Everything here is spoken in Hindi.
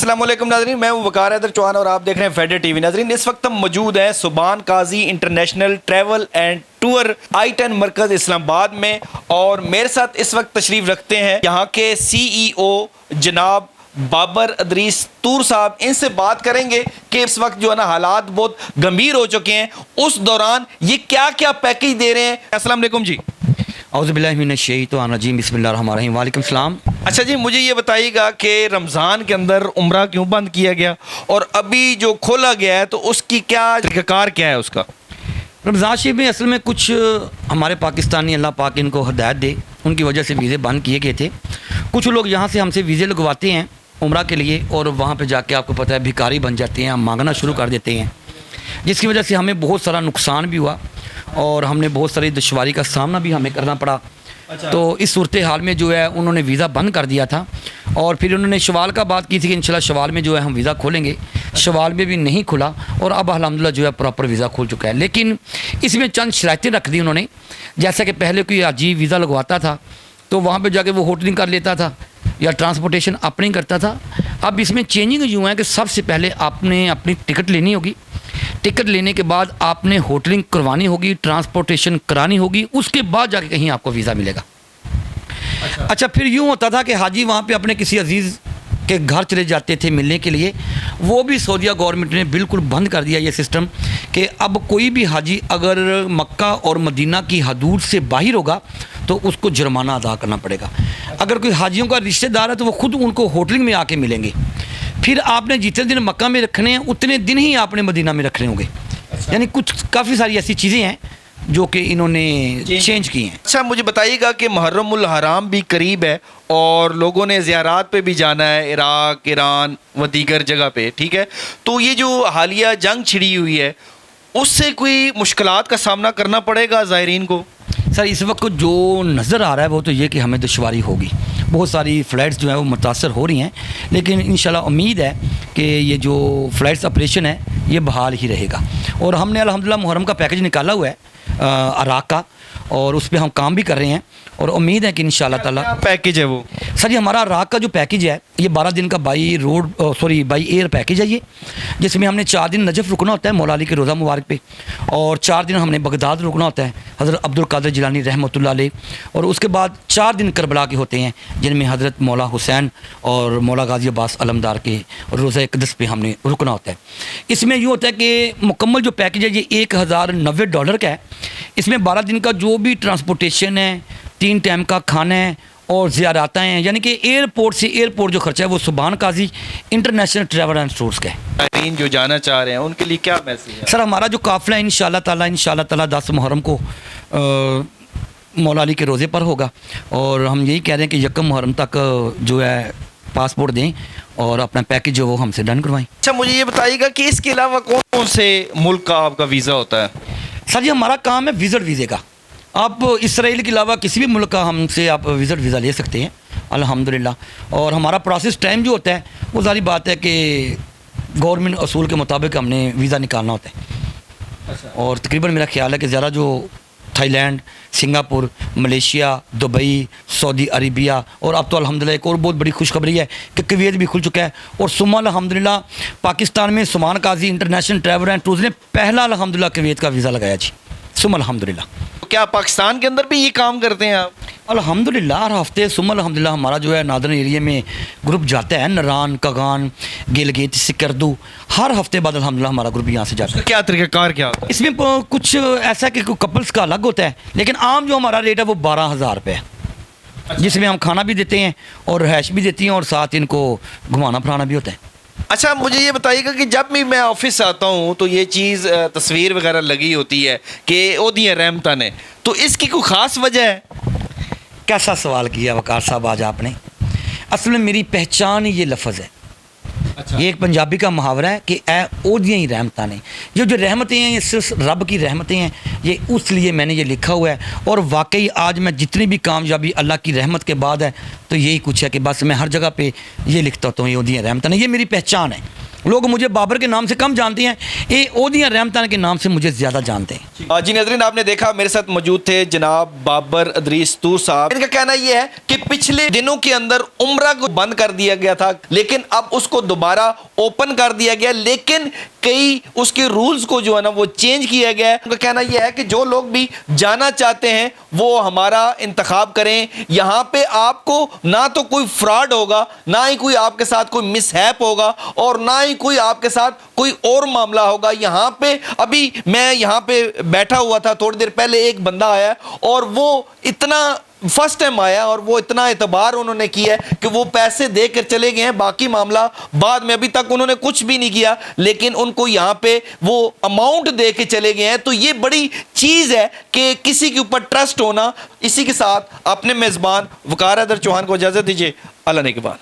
अस्सलाम वालेकुम नाज़रीन, मैं हूं वकार हैदर चौहान और आप देख रहे हैं फेडर टीवी। नाज़रीन, इस वक्त हम मौजूद हैं Subhan Qazi international travel and tour I-10 मरकज़ इस्लामाबाद में और मेरे साथ इस वक्त तशरीफ़ रखते हैं यहाँ के CEO जनाब बाबर अदरीस तूर साहब। इनसे बात करेंगे कि इस वक्त जो है ना हालात बहुत गंभीर हो चुके हैं, उस दौरान ये क्या क्या पैकेज दे रहे हैं। अस्सलाम वालेकुम जी। औज़ुबिल्लाहिमिनश्शैतानिर्रजीम बिस्मिल्लाहिर्रहमानिर्रहीम। वालेकुम सलाम। अच्छा जी, मुझे ये बताइएगा कि रमज़ान के अंदर उम्रा क्यों बंद किया गया और अभी जो खोला गया है तो उसकी क्या तरीक़ाकार क्या है उसका? रमज़ान शरीफ में असल में कुछ हमारे पाकिस्तानी, अल्लाह पाक इनको हिदायत दे, उनकी वजह से वीज़े बंद किए गए थे। कुछ लोग यहाँ से हमसे वीज़े लगवाते हैं उम्रा के लिए और वहाँ पे जाके आपको पता है भिखारी बन जाते हैं, हम मांगना शुरू कर देते हैं, जिसकी वजह से हमें बहुत सारा नुकसान भी हुआ और हमने बहुत सारी दुश्वारी का सामना भी हमें करना पड़ा। तो इस सूरत हाल में जो है उन्होंने वीज़ा बंद कर दिया था और फिर उन्होंने शवाल का बात की थी कि इंशाल्लाह शवाल में जो है हम वीज़ा खोलेंगे। शवाल में भी नहीं खुला और अब अल्हम्दुलिल्लाह जो है प्रॉपर वीज़ा खुल चुका है। लेकिन इसमें चंद शराइतें रख दी उन्होंने, जैसा कि पहले कोई हाजी वीज़ा लगवाता था तो वहाँ पर जाके वो होटलिंग कर लेता था या ट्रांसपोर्टेशन अपनी करता था। अब इसमें चेंजिंग यूँ है कि सबसे पहले आपने अपनी टिकट लेनी होगी, टिकट लेने के बाद आपने होटलिंग करवानी होगी, ट्रांसपोर्टेशन करानी होगी, उसके बाद जाके कहीं आपको वीज़ा मिलेगा। अच्छा, फिर यूँ होता था कि हाजी वहाँ पे अपने किसी अजीज़ के घर चले जाते थे मिलने के लिए। वो भी सऊदीया गवर्नमेंट ने बिल्कुल बंद कर दिया ये सिस्टम कि अब कोई भी हाजी अगर मक्का और मदीना की हदूद से बाहर होगा तो उसको जुर्माना अदा करना पड़ेगा। अगर कोई हाजियों का रिश्तेदार है तो वो खुद उनको होटलिंग में आके मिलेंगे। फिर आपने जितने दिन मक्का में रखने हैं उतने दिन ही आपने मदीना में रखने होंगे। यानी कुछ काफ़ी सारी ऐसी चीज़ें हैं जो कि इन्होंने चेंज की हैं। अच्छा, मुझे बताइएगा कि मुहर्रमुल हराम भी करीब है और लोगों ने ज़ियारात पे भी जाना है, इराक, ईरान व दीगर जगह पे, ठीक है। तो ये जो हालिया जंग छिड़ी हुई है उससे कोई मुश्किलात का सामना करना पड़ेगा ज़ायरीन को? सर, इस वक्त जो नज़र आ रहा है वो तो ये कि हमें दुश्वारी होगी, बहुत सारी फ़्लाइट्स जो है वो मुतासर हो रही हैं, लेकिन इंशाल्लाह उम्मीद है कि ये जो फ़्लाइट्स ऑपरेशन है ये बहाल ही रहेगा। और हमने अल्हम्दुलिल्लाह मुहर्रम का पैकेज निकाला हुआ है इराक का और उस पर हम काम भी कर रहे हैं और उम्मीद है कि इंशाल्लाह ताला। पैकेज है वो? सर, ये हमारा इराक का जो पैकेज है ये 12 दिन का बाई एयर पैकेज है ये, जिसमें हमने 4 दिन नजफ़ रुकना होता है मौला अली के रोज़ा मुबारक पे और 4 दिन हमने बगदाद रुकना होता है हज़रत अब्दुल कादिर जिलानी रहमतुल्लाह अलैह, और उसके बाद 4 दिन करबला के होते हैं जिनमें हज़रत मौला हुसैन और मौला गाजी अब्बास अलमदार के रोज़ा अक़दस पे हमने रुकना होता है। इसमें यूँ होता है कि मुकम्मल जो पैकेज है ये $1090 का है। इसमें 12 दिन का जो भी ट्रांसपोर्टेशन है, 3 टाइम का खाना है और ज़ियारतें हैं, यानी कि एयरपोर्ट से एयरपोर्ट जो खर्चा है वो सुभान Qazi international travel and tours का है। जो जाना चाह रहे हैं उनके लिए क्या मैसेज है? सर, हमारा जो काफ़िला है इंशाल्लाह ताला 10 मुहर्रम को मौला अली के रोज़े पर होगा और हम यही कह रहे हैं कि 1 मुहर्रम तक जो है पासपोर्ट दें और अपना पैकेज जो वो हमसे डन करवाएं। अच्छा, मुझे ये बताइएगा कि इसके अलावा कौन कौन से मुल्क का आपका वीज़ा होता है? सर, ये हमारा काम है विज़िट वीज़े का। आप इसराइल के अलावा किसी भी मुल्क का हमसे आप विज़िट वीज़ा ले सकते हैं अल्हम्दुलिल्लाह। और हमारा प्रोसेस टाइम जो होता है वो सारी बात है कि गवर्नमेंट असूल के मुताबिक हमने वीज़ा निकालना होता है। और तकरीबन मेरा ख्याल है कि ज़्यादा जो Thailand, Singapore, Malaysia, Dubai, Saudi Arabia और अब तो अल्हम्दुलिल्लाह एक और बहुत बड़ी खुशखबरी है कि कुवैत भी खुल चुका है। और सुम्मा अल्हम्दुलिल्लाह पाकिस्तान में सुभान Qazi international travel and tours ने पहला अल्हम्दुलिल्लाह कुवैत का वीज़ा लगाया जी, सुम्मा अल्हम्दुलिल्लाह। क्या पाकिस्तान के अंदर भी ये काम करते हैं आप? अल्हम्दुलिल्लाह हर हफ्ते सुम्मा अल्हम्दुलिल्लाह हमारा जो है नादरन एरिया में ग्रुप जाता है, नरान, कगान, गिलगित, सिकरदू, हर हफ्ते बाद अल्हम्दुलिल्लाह हमारा ग्रुप यहाँ से जाता है। क्या तरीक़ाकार क्या होता है इसमें? कुछ ऐसा कि कपल्स का अलग होता है, लेकिन आम जो हमारा रेट है वो 12,000 रुपये है। अच्छा। जिसमें हम खाना भी देते हैं और रहायश भी देती हैं और साथ इनको घुमाना फिराना भी होता है। अच्छा, मुझे ये बताइएगा कि जब भी मैं ऑफिस आता हूँ तो ये चीज़ तस्वीर वगैरह लगी होती है कि ओदियाँ रहमता ने, तो इसकी कोई ख़ास वजह है? कैसा सवाल किया वकार साहब आज आपने। असल में मेरी पहचान ये लफ्ज़ है। अच्छा। ये एक पंजाबी का मुहावरा है कि ए ओदियाँ ही रहमता ने। ये जो रहमतें हैं ये सिर्फ रब की रहमतें हैं, ये उस लिए मैंने ये लिखा हुआ है। और वाकई आज मैं जितनी भी कामयाबी अल्लाह की रहमत के बाद है तो यही कुछ है कि बस मैं हर जगह पे ये लिखता होता हूँ, ये ओदियाँ रहमता ने, ये मेरी पहचान है। लोग मुझे बाबर के नाम से कम जानते हैं, ये ओदियाँ रहमतान के नाम से मुझे ज़्यादा जानते हैं। जी नाज़रीन, आपने देखा मेरे साथ मौजूद थे जनाब बाबर अदरीस तूर साहब। इनका कहना यह है कि पिछले दिनों के अंदर उम्रा को बंद कर दिया गया था, लेकिन अब उसको दोबारा ओपन कर दिया गया, लेकिन कई उसके रूल्स को जो है ना वो चेंज किया गया है। उनका कहना यह है कि जो लोग भी जाना चाहते हैं वो हमारा इंतखाब करें। यहाँ पे आपको ना तो कोई फ्रॉड होगा, ना ही कोई आपके साथ कोई मिसहैप होगा, और ना ही कोई आपके साथ कोई और मामला होगा। यहाँ पे अभी मैं यहाँ पे बैठा हुआ था, थोड़ी देर पहले एक बंदा आया और वो इतना फर्स्ट टाइम आया और वो इतना एतबार उन्होंने किया है कि वो पैसे देकर चले गए हैं। बाकी मामला बाद में, अभी तक उन्होंने कुछ भी नहीं किया, लेकिन उनको यहाँ पे वो अमाउंट दे के चले गए हैं। तो ये बड़ी चीज़ है कि किसी के ऊपर ट्रस्ट होना। इसी के साथ अपने मेज़बान वकार हैदर चौहान को इजाज़त दीजिए। अल्लाह ने के बाद।